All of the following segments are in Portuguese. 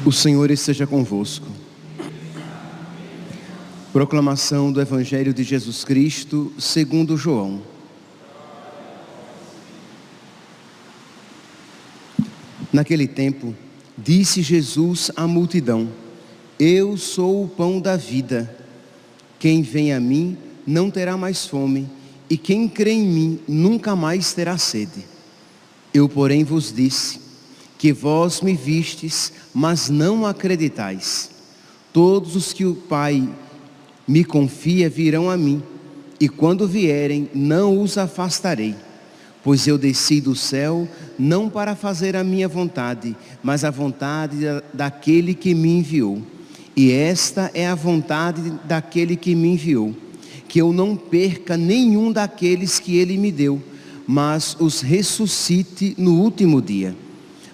O Senhor esteja convosco. Proclamação do Evangelho de Jesus Cristo segundo João. Naquele tempo, disse Jesus à multidão: Eu sou o pão da vida. Quem vem a mim não terá mais fome, e quem crê em mim nunca mais terá sede. Eu, porém, vos disse que vós me vistes, mas não acreditais. Todos os que o Pai me confia virão a mim, e quando vierem, não os afastarei. Pois eu desci do céu, não para fazer a minha vontade, mas a vontade daquele que me enviou. E esta é a vontade daquele que me enviou, que eu não perca nenhum daqueles que ele me deu, mas os ressuscite no último dia.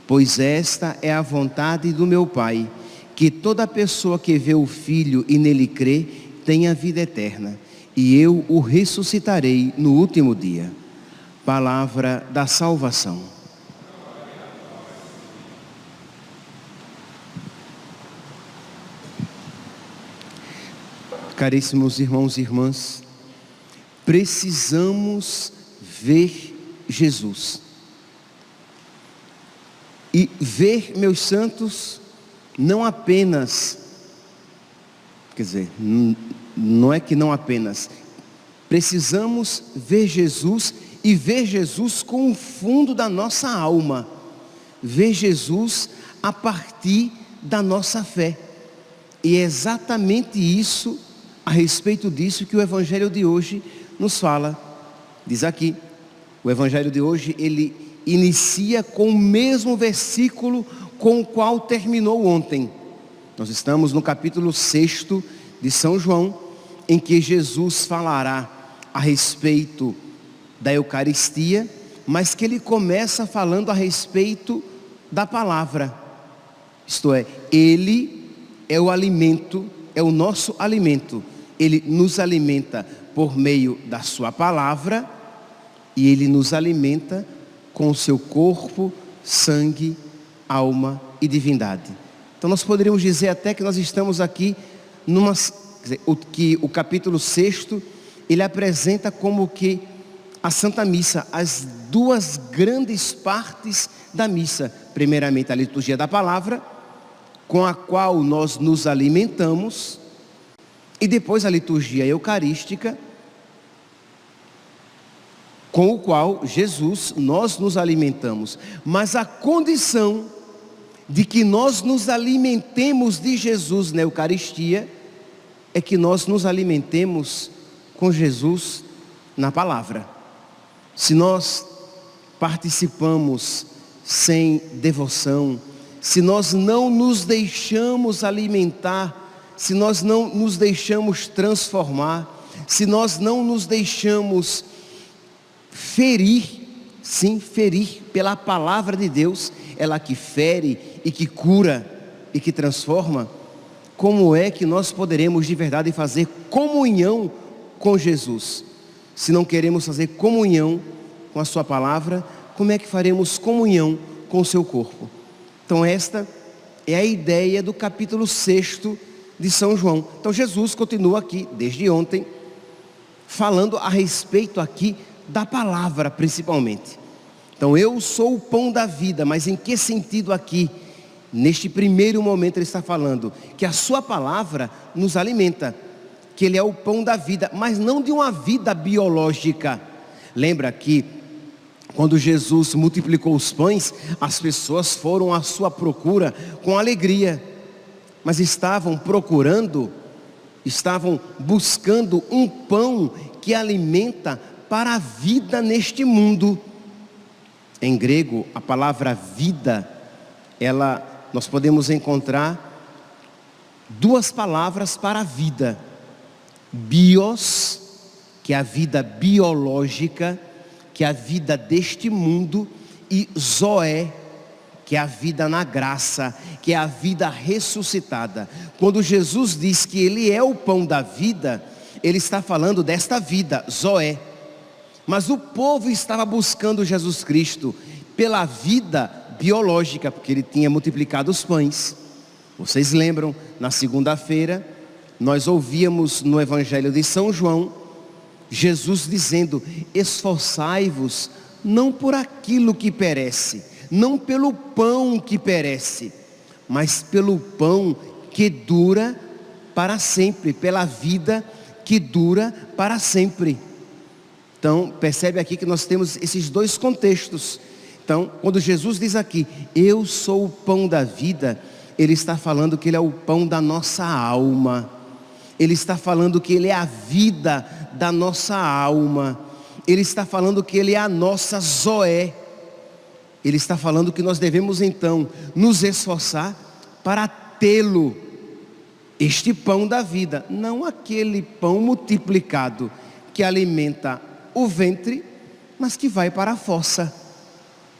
Pois esta é a vontade do meu Pai, que toda pessoa que vê o Filho e nele crê, tenha vida eterna, e eu o ressuscitarei no último dia. Palavra da salvação. Caríssimos irmãos e irmãs, precisamos ver Jesus. E ver, meus santos, não apenas, quer dizer, não é que não apenas, precisamos ver Jesus e ver Jesus com o fundo da nossa alma, ver Jesus a partir da nossa fé. E é exatamente isso, a respeito disso, que o Evangelho de hoje nos fala. Diz aqui, o Evangelho de hoje, ele inicia com o mesmo versículo com o qual terminou ontem. Nós estamos no capítulo 6 de São João, em que Jesus falará a respeito da Eucaristia, mas que ele começa falando a respeito da palavra. Isto é, ele é o alimento, é o nosso alimento. Ele nos alimenta por meio da sua palavra e ele nos alimenta com o seu corpo, sangue, alma e divindade. Então nós poderíamos dizer até que nós estamos aqui que o capítulo 6, ele apresenta como que a Santa Missa, as duas grandes partes da missa. Primeiramente a liturgia da palavra, com a qual nós nos alimentamos, e depois a liturgia eucarística, com o qual Jesus, nós nos alimentamos. Mas a condição de que nós nos alimentemos de Jesus na Eucaristia é que nós nos alimentemos com Jesus na palavra. Se nós participamos sem devoção, se nós não nos deixamos alimentar, se nós não nos deixamos transformar, se nós não nos deixamos ferir, sim, ferir pela palavra de Deus, ela que fere e que cura e que transforma, como é que nós poderemos de verdade fazer comunhão com Jesus? Se não queremos fazer comunhão com a sua palavra, como é que faremos comunhão com o seu corpo? Então esta é a ideia do capítulo 6 de São João. Então Jesus continua aqui, desde ontem, falando a respeito aqui da palavra principalmente. Então eu sou o pão da vida, mas em que sentido aqui? Neste primeiro momento ele está falando que a sua palavra nos alimenta, que ele é o pão da vida, mas não de uma vida biológica. Lembra que quando Jesus multiplicou os pães, as pessoas foram à sua procura com alegria, mas estavam buscando um pão que alimenta para a vida neste mundo. Em grego, a palavra vida, nós podemos encontrar duas palavras para a vida: bios, que é a vida biológica, que é a vida deste mundo, e zoé, que é a vida na graça, que é a vida ressuscitada. Quando Jesus diz que Ele é o pão da vida, Ele está falando desta vida, Zoé. Mas o povo estava buscando Jesus Cristo pela vida biológica, porque Ele tinha multiplicado os pães. Vocês lembram, na segunda-feira, nós ouvíamos no Evangelho de São João, Jesus dizendo: esforçai-vos não por aquilo que perece, não pelo pão que perece, mas pelo pão que dura para sempre, pela vida que dura para sempre. Então, percebe aqui que nós temos esses dois contextos. Então, quando Jesus diz aqui, eu sou o pão da vida, Ele está falando que Ele é o pão da nossa alma. Ele está falando que Ele é a vida da nossa alma. Ele está falando que Ele é a nossa Zoé. Ele está falando que nós devemos então nos esforçar para tê-lo, este pão da vida, não aquele pão multiplicado que alimenta o ventre, mas que vai para a fossa,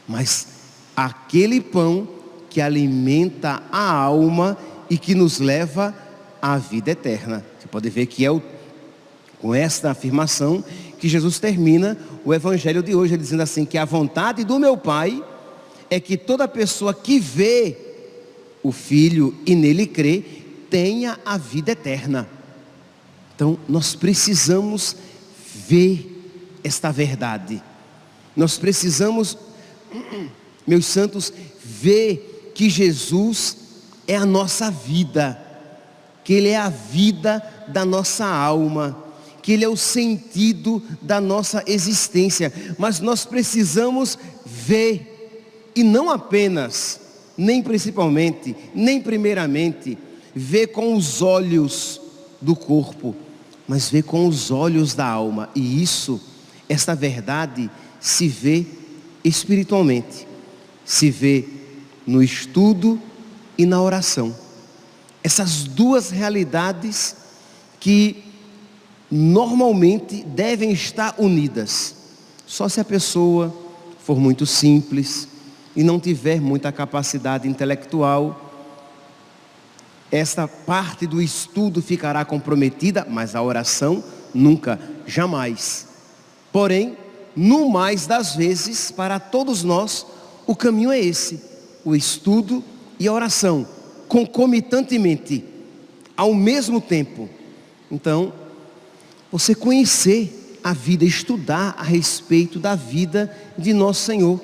mas aquele pão que alimenta a alma e que nos leva à vida eterna. Você pode ver que é com esta afirmação que Jesus termina o Evangelho de hoje, ele dizendo assim, que a vontade do meu Pai é que toda pessoa que vê o Filho e nele crê, tenha a vida eterna. Então nós precisamos ver esta verdade. Nós precisamos, meus santos, ver que Jesus é a nossa vida, que Ele é a vida da nossa alma, que Ele é o sentido da nossa existência. Mas nós precisamos ver, e não apenas, nem principalmente, nem primeiramente, ver com os olhos do corpo, mas ver com os olhos da alma. E isso, esta verdade, se vê espiritualmente, se vê no estudo e na oração. Essas duas realidades que normalmente devem estar unidas. Só se a pessoa for muito simples e não tiver muita capacidade intelectual, esta parte do estudo ficará comprometida, mas a oração nunca, jamais. Porém, no mais das vezes, para todos nós, o caminho é esse: o estudo e a oração, concomitantemente, ao mesmo tempo. Então, você conhecer a vida, estudar a respeito da vida de Nosso Senhor.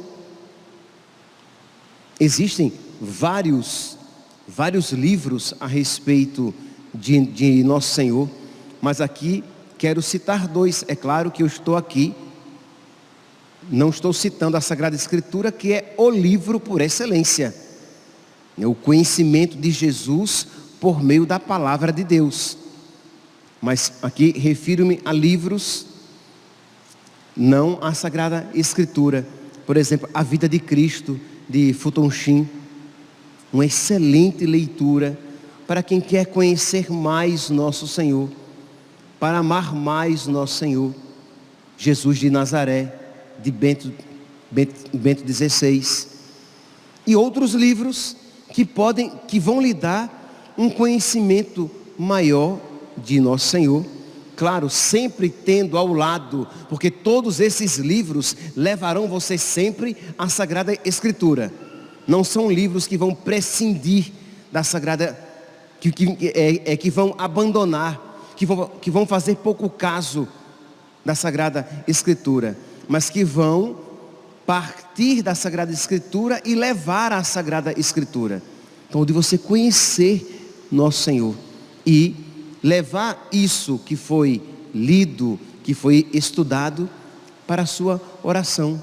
Existem vários livros a respeito de Nosso Senhor, mas aqui quero citar dois. É claro que eu estou aqui, não estou citando a Sagrada Escritura, que é o livro por excelência, é o conhecimento de Jesus por meio da palavra de Deus. Mas aqui refiro-me a livros, não à Sagrada Escritura. Por exemplo, A Vida de Cristo, de Futon Shin, uma excelente leitura para quem quer conhecer mais Nosso Senhor, para amar mais Nosso Senhor. Jesus de Nazaré, de Bento XVI, e outros livros que vão lhe dar um conhecimento maior de Nosso Senhor. Claro, sempre tendo ao lado, porque todos esses livros levarão você sempre à Sagrada Escritura. Não são livros que vão prescindir da Sagrada, que vão abandonar, que vão fazer pouco caso da Sagrada Escritura, mas que vão partir da Sagrada Escritura e levar à Sagrada Escritura. Então, de você conhecer Nosso Senhor e levar isso que foi lido, que foi estudado, para a sua oração,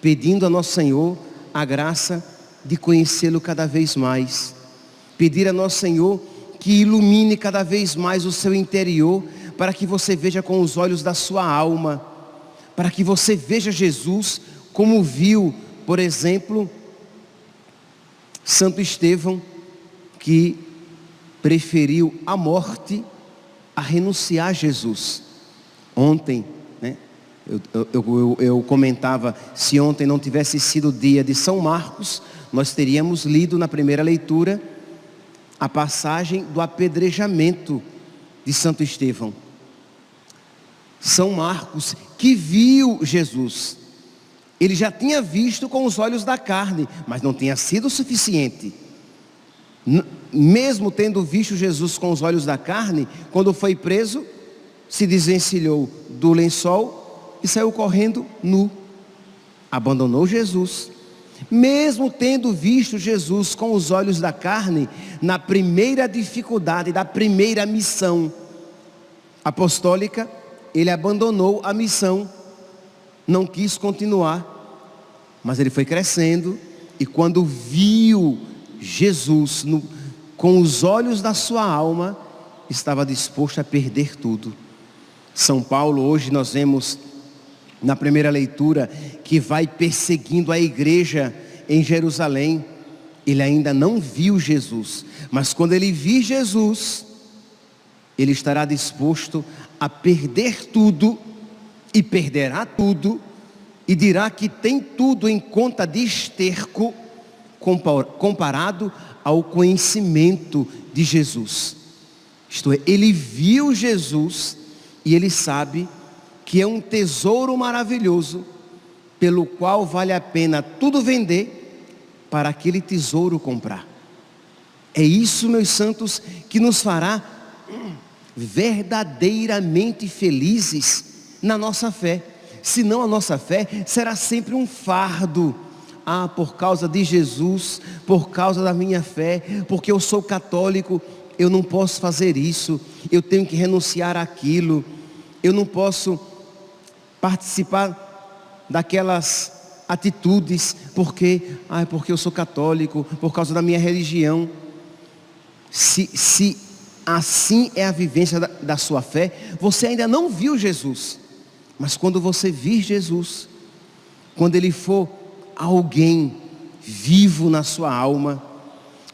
pedindo a Nosso Senhor a graça de conhecê-lo cada vez mais, pedir a Nosso Senhor que ilumine cada vez mais o seu interior, para que você veja com os olhos da sua alma, para que você veja Jesus como viu, por exemplo, Santo Estevão, que preferiu a morte a renunciar a Jesus. Ontem, Eu comentava, se ontem não tivesse sido o dia de São Marcos, nós teríamos lido na primeira leitura a passagem do apedrejamento de Santo Estevão. São Marcos, que viu Jesus, ele já tinha visto com os olhos da carne, mas não tinha sido suficiente. Mesmo tendo visto Jesus com os olhos da carne, quando foi preso, se desvencilhou do lençol e saiu correndo nu. Abandonou Jesus. Mesmo tendo visto Jesus com os olhos da carne, na primeira dificuldade da primeira missão apostólica, ele abandonou a missão, não quis continuar, mas ele foi crescendo, e quando viu Jesus com os olhos da sua alma, estava disposto a perder tudo. São Paulo, hoje nós vemos na primeira leitura, que vai perseguindo a igreja em Jerusalém. Ele ainda não viu Jesus, mas quando ele vir Jesus, ele estará disposto a perder tudo, e perderá tudo, e dirá que tem tudo em conta de esterco, comparado ao conhecimento de Jesus. Isto é, ele viu Jesus, e ele sabe que é um tesouro maravilhoso, pelo qual vale a pena tudo vender, para aquele tesouro comprar. É isso, meus santos, que nos fará verdadeiramente felizes na nossa fé. Senão a nossa fé será sempre um fardo. Por causa de Jesus, por causa da minha fé, porque eu sou católico, eu não posso fazer isso, eu tenho que renunciar àquilo, eu não posso participar daquelas atitudes, porque eu sou católico, por causa da minha religião. Se assim é a vivência da sua fé, você ainda não viu Jesus, mas quando você vir Jesus, quando Ele for alguém vivo na sua alma,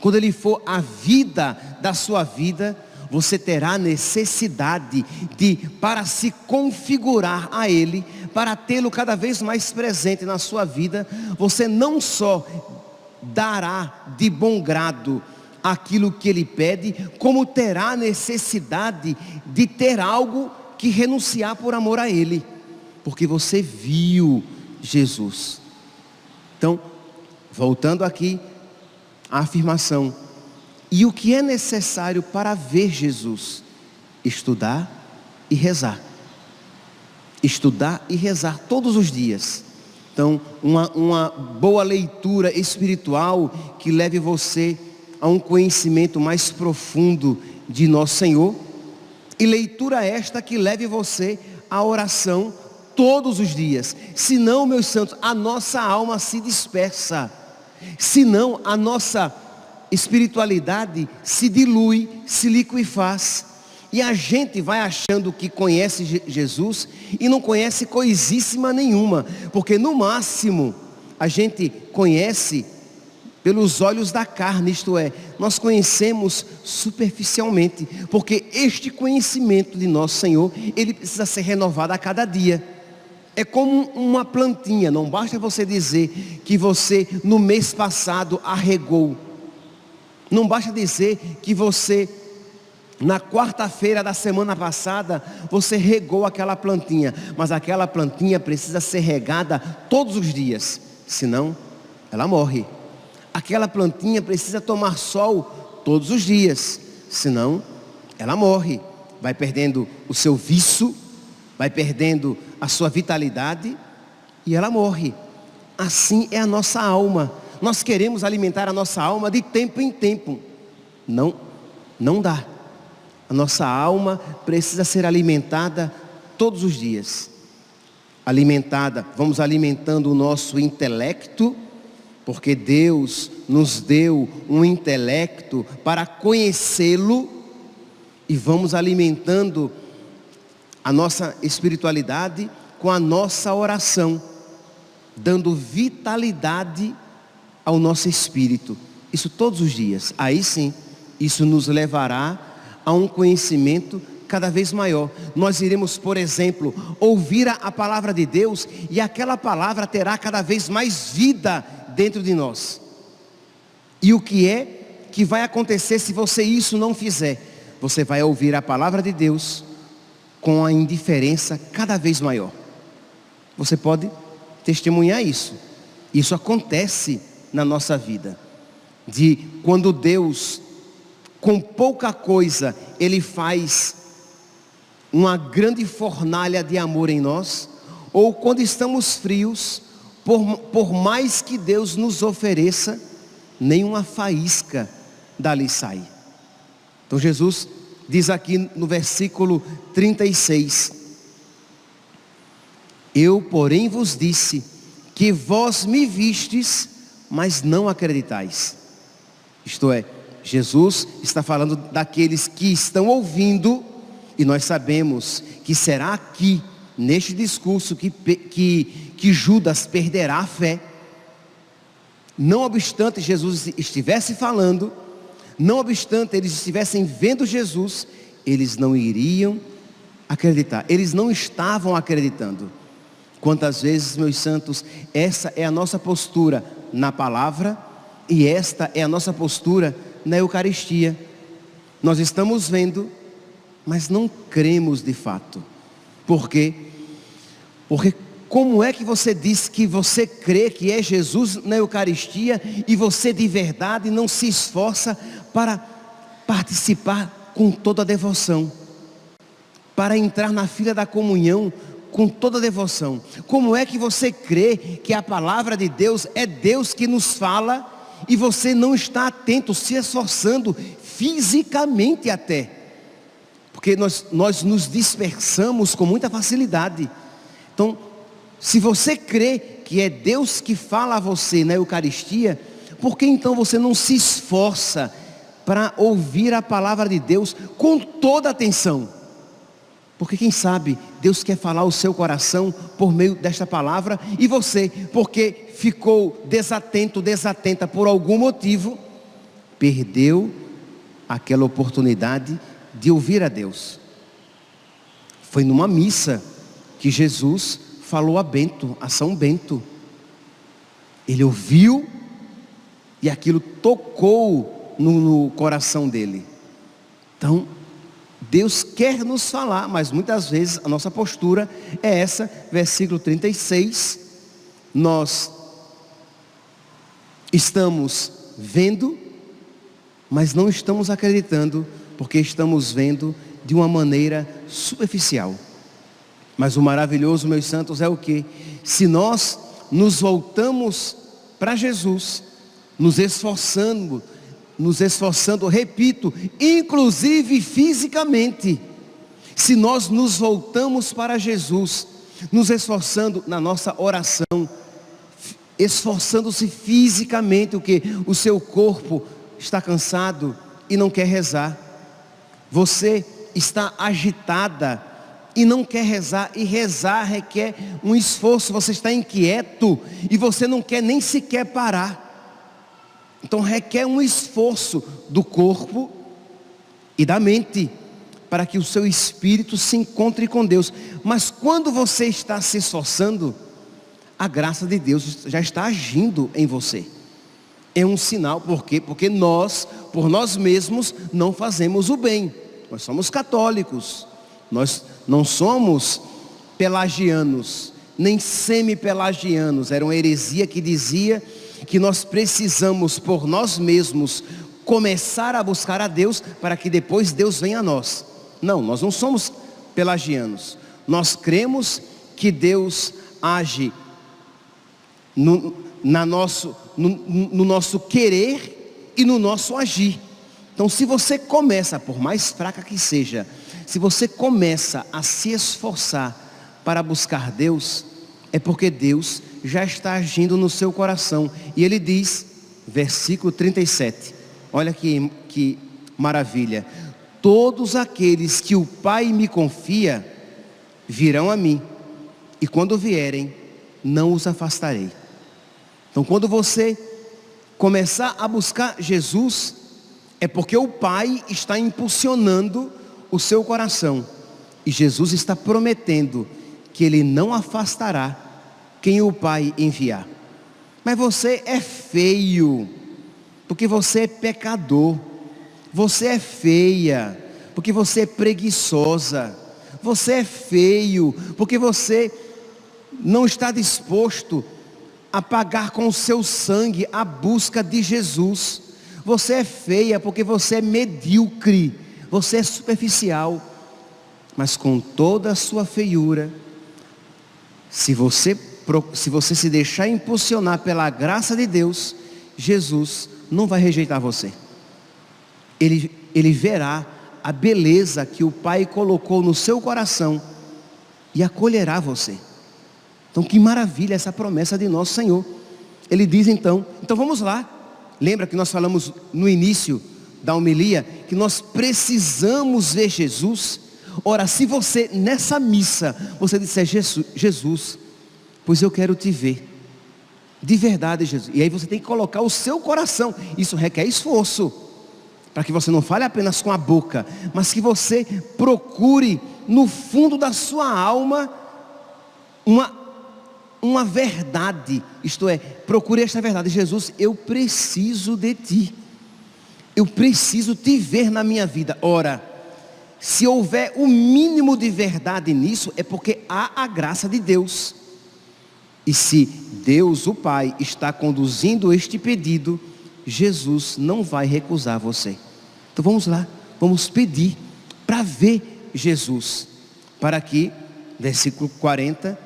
quando Ele for a vida da sua vida, você terá necessidade para se configurar a Ele, para tê-lo cada vez mais presente na sua vida. Você não só dará de bom grado aquilo que Ele pede, como terá necessidade de ter algo que renunciar por amor a Ele, porque você viu Jesus. Então, voltando aqui à afirmação, e o que é necessário para ver Jesus? Estudar e rezar. Estudar e rezar todos os dias. Então, uma boa leitura espiritual que leve você a um conhecimento mais profundo de nosso Senhor. E leitura esta que leve você à oração todos os dias. Senão, meus santos, a nossa alma se dispersa. Senão, a nossa espiritualidade se dilui, se liquefaz, e a gente vai achando que conhece Jesus e não conhece coisíssima nenhuma, porque no máximo a gente conhece pelos olhos da carne, isto é, nós conhecemos superficialmente, porque este conhecimento de nosso Senhor, ele precisa ser renovado a cada dia. É como uma plantinha, não basta você dizer que você no mês passado a regou. Não basta dizer que você, na quarta-feira da semana passada, você regou aquela plantinha. Mas aquela plantinha precisa ser regada todos os dias, senão ela morre. Aquela plantinha precisa tomar sol todos os dias, senão ela morre. Vai perdendo o seu viço, vai perdendo a sua vitalidade e ela morre. Assim é a nossa alma. Nós queremos alimentar a nossa alma de tempo em tempo. Não dá. A nossa alma precisa ser alimentada todos os dias. Vamos alimentando o nosso intelecto, porque Deus nos deu um intelecto para conhecê-lo, e vamos alimentando a nossa espiritualidade com a nossa oração, dando vitalidade ao nosso espírito, isso todos os dias. Aí sim, isso nos levará a um conhecimento cada vez maior. Nós iremos, por exemplo, ouvir a palavra de Deus e aquela palavra terá cada vez mais vida dentro de nós. E o que é que vai acontecer se você isso não fizer? Você vai ouvir a palavra de Deus com a indiferença cada vez maior. Você pode testemunhar isso. Isso acontece na nossa vida. De quando Deus, com pouca coisa, Ele faz uma grande fornalha de amor em nós, ou quando estamos frios, por mais que Deus nos ofereça, nenhuma faísca dali sai. Então Jesus diz aqui no versículo 36, eu porém vos disse, que vós me vistes, mas não acreditais. Isto é, Jesus está falando daqueles que estão ouvindo, e nós sabemos que será aqui, neste discurso, que Judas perderá a fé. Não obstante Jesus estivesse falando, não obstante eles estivessem vendo Jesus, eles não iriam acreditar, eles não estavam acreditando. Quantas vezes, meus santos, essa é a nossa postura na palavra, e esta é a nossa postura na Eucaristia. Nós estamos vendo, mas não cremos de fato. Por quê? Porque como é que você diz que você crê que é Jesus na Eucaristia e você de verdade não se esforça para participar com toda a devoção, para entrar na fila da comunhão com toda a devoção? Como é que você crê que a palavra de Deus é Deus que nos fala e você não está atento, se esforçando fisicamente até? Porque nós nos dispersamos com muita facilidade. Então, se você crê que é Deus que fala a você na Eucaristia, por que então você não se esforça para ouvir a palavra de Deus com toda a atenção? Porque quem sabe Deus quer falar ao seu coração por meio desta palavra, e você, porque ficou desatenta por algum motivo, perdeu aquela oportunidade de ouvir a Deus. Foi numa missa que Jesus falou a São Bento. Ele ouviu e aquilo tocou no coração dele. Então, Deus quer nos falar, mas muitas vezes a nossa postura é essa, versículo 36, nós estamos vendo, mas não estamos acreditando, porque estamos vendo de uma maneira superficial. Mas o maravilhoso, meus santos, é o que? Se nós nos voltamos para Jesus, nos esforçando, repito, inclusive fisicamente, se nós nos voltamos para Jesus, nos esforçando na nossa oração, esforçando-se fisicamente, o que? O seu corpo está cansado e não quer rezar, você está agitada e não quer rezar, e rezar requer um esforço, você está inquieto e você não quer nem sequer parar. Então requer um esforço do corpo e da mente para que o seu espírito se encontre com Deus. Mas quando você está se esforçando, a graça de Deus já está agindo em você. É um sinal, por quê? Porque nós, por nós mesmos, não fazemos o bem. Nós somos católicos, nós não somos pelagianos, nem semi-pelagianos. Era uma heresia que dizia que nós precisamos por nós mesmos começar a buscar a Deus para que depois Deus venha a nós. Não, nós não somos pelagianos. Nós cremos que Deus age no nosso querer e no nosso agir. Então, se você começa, por mais fraca que seja, se você começa a se esforçar para buscar Deus, é porque Deus já está agindo no seu coração. E Ele diz, versículo 37, olha que maravilha: todos aqueles que o Pai me confia, virão a mim, e quando vierem, não os afastarei. Então, quando você começar a buscar Jesus, é porque o Pai está impulsionando o seu coração. E Jesus está prometendo que Ele não afastará quem o Pai enviar. Mas você é feio, porque você é pecador. Você é feia, porque você é preguiçosa. Você é feio, porque você não está disposto a pagar com o seu sangue a busca de Jesus. Você é feia porque você é medíocre, você é superficial. Mas com toda a sua feiura, se você se deixar impulsionar pela graça de Deus, Jesus não vai rejeitar você. Ele verá a beleza que o Pai colocou no seu coração e acolherá você. Então que maravilha essa promessa de nosso Senhor. Ele diz então vamos lá. Lembra que nós falamos no início da homilia que nós precisamos ver Jesus? Ora, se você nessa missa, você disser: Jesus, pois eu quero te ver, de verdade, Jesus. E aí você tem que colocar o seu coração. Isso requer esforço, para que você não fale apenas com a boca, mas que você procure no fundo da sua alma uma verdade. Isto é, procure esta verdade: Jesus, eu preciso de ti, eu preciso te ver na minha vida. Ora, se houver o mínimo de verdade nisso, é porque há a graça de Deus. E se Deus, o Pai, está conduzindo este pedido, Jesus não vai recusar você. Então vamos lá, vamos pedir para ver Jesus, para que, versículo 40,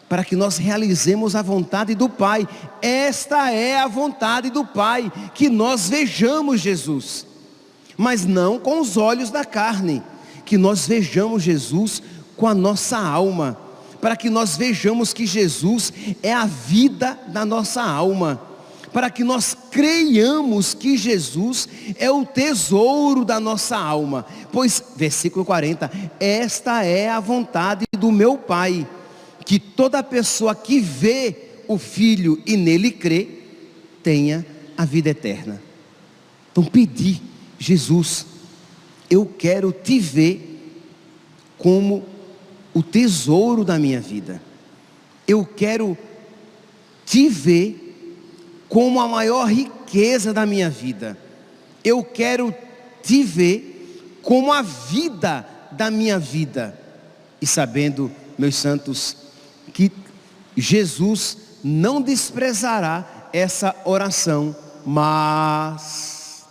para que nós realizemos a vontade do Pai. Esta é a vontade do Pai, que nós vejamos Jesus, mas não com os olhos da carne, que nós vejamos Jesus com a nossa alma, para que nós vejamos que Jesus é a vida da nossa alma, para que nós creiamos que Jesus é o tesouro da nossa alma. Pois, versículo 40, esta é a vontade do meu Pai, que toda pessoa que vê o Filho e nele crê, tenha a vida eterna. Então pedir: Jesus, eu quero te ver como o tesouro da minha vida. Eu quero te ver como a maior riqueza da minha vida. Eu quero te ver como a vida da minha vida. E sabendo, meus santos, que Jesus não desprezará essa oração, mas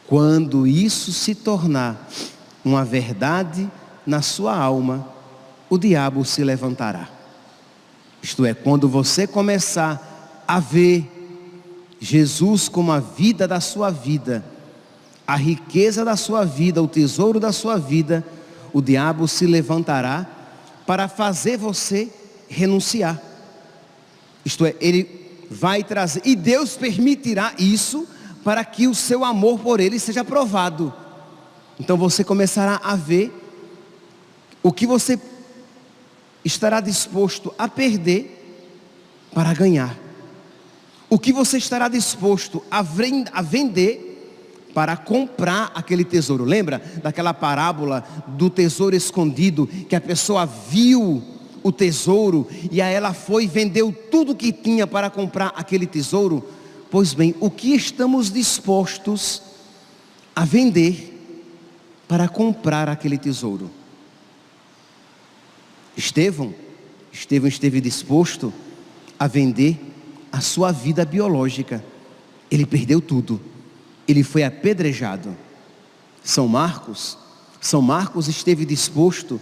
quando isso se tornar uma verdade na sua alma, o diabo se levantará. Isto é, quando você começar a ver Jesus como a vida da sua vida, a riqueza da sua vida, o tesouro da sua vida, o diabo se levantará para fazer você renunciar. Isto é, ele vai trazer, e Deus permitirá isso para que o seu amor por ele seja provado. Então você começará a ver o que você estará disposto a perder para ganhar, o que você estará disposto a vender para comprar aquele tesouro. Lembra daquela parábola do tesouro escondido, que a pessoa viu o tesouro e aí ela foi e vendeu tudo que tinha para comprar aquele tesouro? Pois bem, o que estamos dispostos a vender para comprar aquele tesouro? Estevão esteve disposto a vender a sua vida biológica. Ele perdeu tudo. Ele foi apedrejado. São Marcos esteve disposto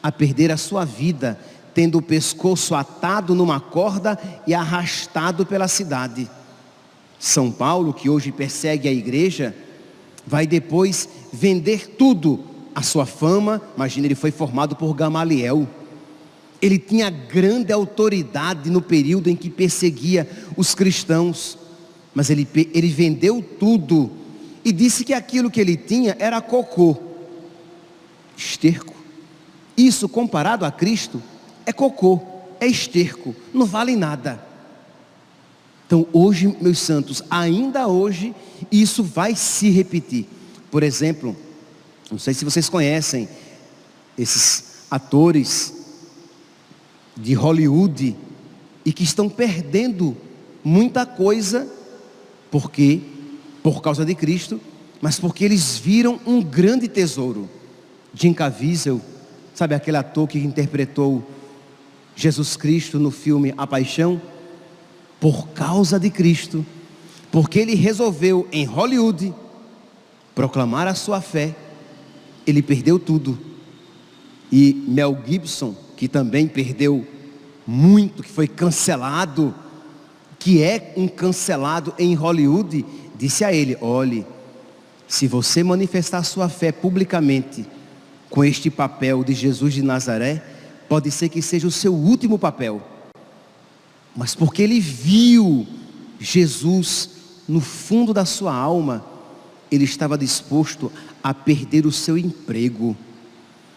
a perder a sua vida, tendo o pescoço atado numa corda e arrastado pela cidade. São Paulo, que hoje persegue a igreja, vai depois vender tudo, a sua fama. Imagina, ele foi formado por Gamaliel. Ele tinha grande autoridade no período em que perseguia os cristãos, mas ele vendeu tudo e disse que aquilo que ele tinha era cocô, esterco. Isso, comparado a Cristo, é cocô, é esterco, não vale nada. Então hoje, meus santos, ainda hoje isso vai se repetir. Por exemplo, Não sei se vocês conhecem esses atores de Hollywood e que estão perdendo muita coisa por causa de Cristo, mas porque eles viram um grande tesouro. Jim Caviezel, sabe aquele ator que interpretou Jesus Cristo no filme A Paixão? Por causa de Cristo, porque ele resolveu em Hollywood proclamar a sua fé, ele perdeu tudo. E Mel Gibson, que também perdeu muito, que foi cancelado, que é um cancelado em Hollywood, disse a ele: olhe, se você manifestar sua fé publicamente com este papel de Jesus de Nazaré, pode ser que seja o seu último papel. Mas porque ele viu Jesus no fundo da sua alma, ele estava disposto a perder o seu emprego,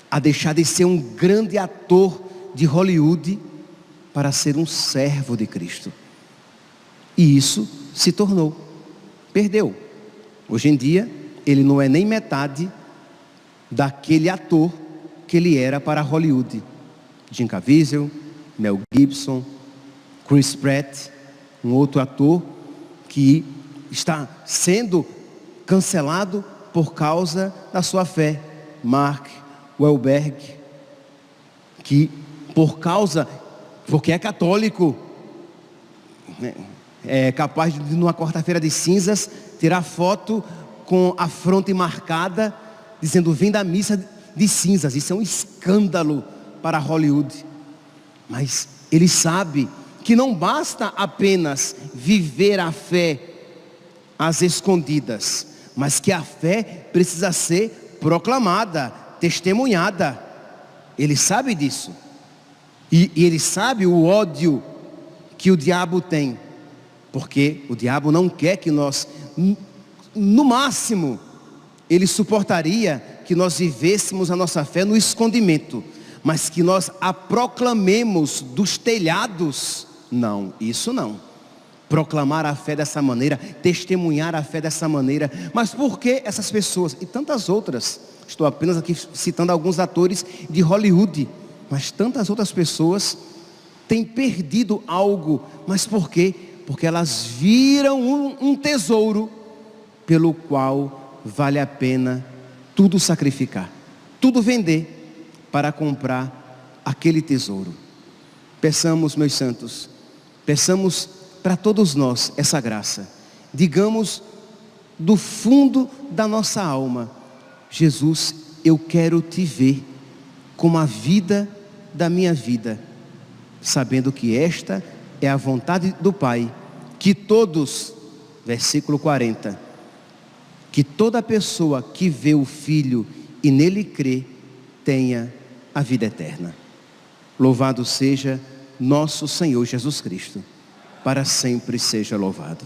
a deixar de ser um grande ator de Hollywood para ser um servo de Cristo. E isso se tornou. Perdeu. Hoje em dia, ele não é nem metade daquele ator que ele era para Hollywood. Jim Caviezel, Mel Gibson, Chris Pratt, um outro ator que está sendo cancelado por causa da sua fé. Mark Wahlberg, que porque é católico, é capaz de numa quarta-feira de cinzas tirar foto com a fronte marcada, dizendo: vem da missa de cinzas. Isso é um escândalo para Hollywood. Mas ele sabe que não basta apenas viver a fé às escondidas, mas que a fé precisa ser proclamada, testemunhada. Ele sabe disso. E ele sabe o ódio que o diabo tem, porque o diabo não quer que nós, no máximo, ele suportaria que nós vivêssemos a nossa fé no escondimento, mas que nós a proclamemos dos telhados. Não, isso não. Proclamar a fé dessa maneira, testemunhar a fé dessa maneira. Mas por que essas pessoas e tantas outras? Estou apenas aqui citando alguns atores de Hollywood, mas tantas outras pessoas têm perdido algo. Mas por quê? Porque elas viram um tesouro pelo qual vale a pena tudo sacrificar, tudo vender para comprar aquele tesouro. Peçamos, meus santos, peçamos para todos nós essa graça. Digamos do fundo da nossa alma: Jesus, eu quero te ver como a vida da minha vida, sabendo que esta é a vontade do Pai, que todos, versículo 40, que toda pessoa que vê o Filho e nele crê, tenha a vida eterna. Louvado seja nosso Senhor Jesus Cristo, para sempre seja louvado.